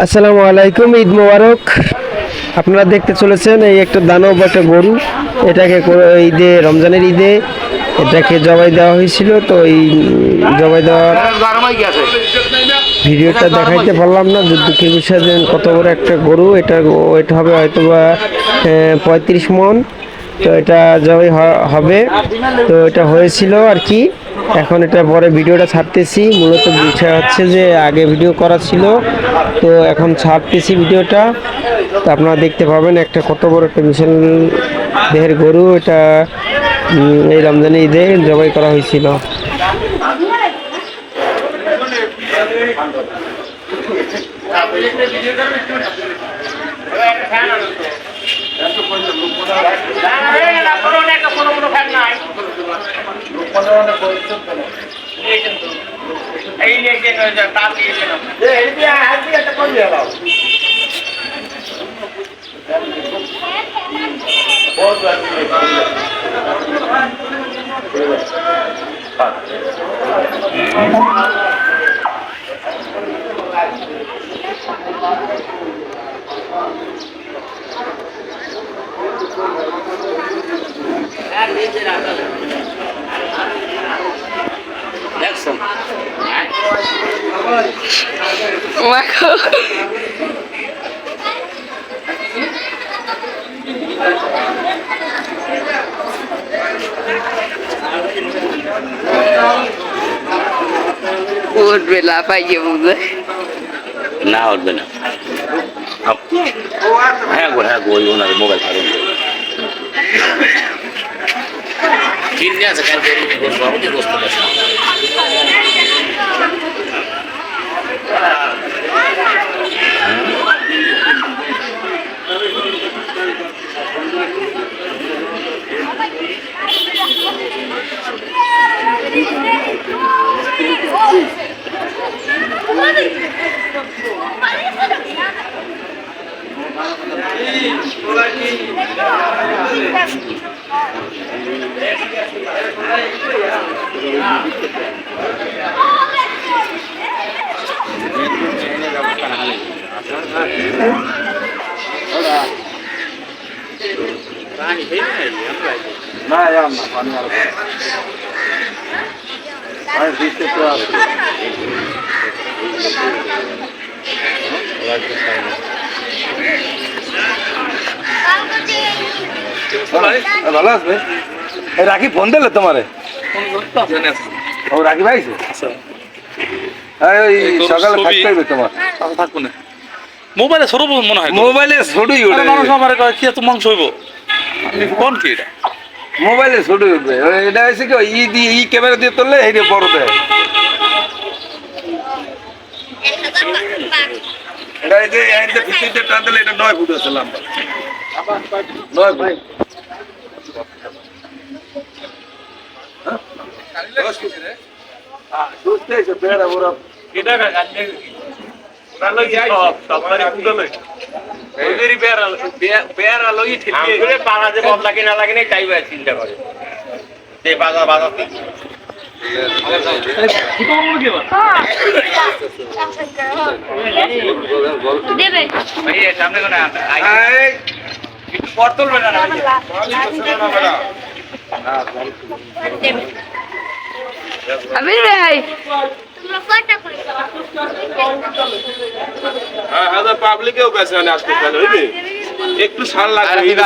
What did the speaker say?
আসসালামু আলাইকুম, ঈদ মোবারক। আপনারা দেখতে চলেছেন এই একটা দানব একটা গরু। এটাকে ঈদে রমজানের ঈদে এটাকে জবাই দেওয়া হয়েছিল। তো এই জবাই দেওয়ার ভিডিওটা দেখাইতে পারলাম না, দুঃখের বিষয় যে কত বড় একটা গরু। এটা হবে হয়তো বা 35 মণ। তো এটা জবাই হবে। তো এটা হয়েছিল আর কি। এখন এটা পরে ভিডিওটা ছাড়তেছি। মূলত বিষয় হচ্ছে যে আগে ভিডিও করা ছিল, তো এখন ছাড়তেছি ভিডিওটা। তো আপনারা দেখতে পাবেন একটা কত বড় একটা বিশাল দেহের গরু। এটা এই রমজানে ঈদে জবাই করা হয়েছিল। উঠবে লাফাইয়ে বুঝে না উঠবে না। হ্যাঁ গো ওই ওনার মোবাইল ছাড়ুন। কিনে আছে কেন বসবো আমাকে বসতে পারছি ভালো আসবে। রাখি ফোন দিলে তোমারে? ও রাখি ভাইছে সকালে থাকতে হবে তোমার। থাকবো না মোবাইলে সরব মনে হয়। মোবাইলে ছড়ুই উঠে মানুষ আমার কি এত মাংস হইব কোন কি এটা মোবাইলে ছড়ুই উঠবে। এটা হয়েছে কি ই ক্যামেরা দিয়ে তুললে এটা বড় দেয়। এটা এই যে ভিত্তিতে টান দিলে এটা 9 ফুট আছে লম্বা। 9 ফুট। চিন্তা করে বাজার বাজার সামনে পর তুলবে না আবির ভাই পাবলিকেও বেছে আসতে একটু ছাড় লাগবে।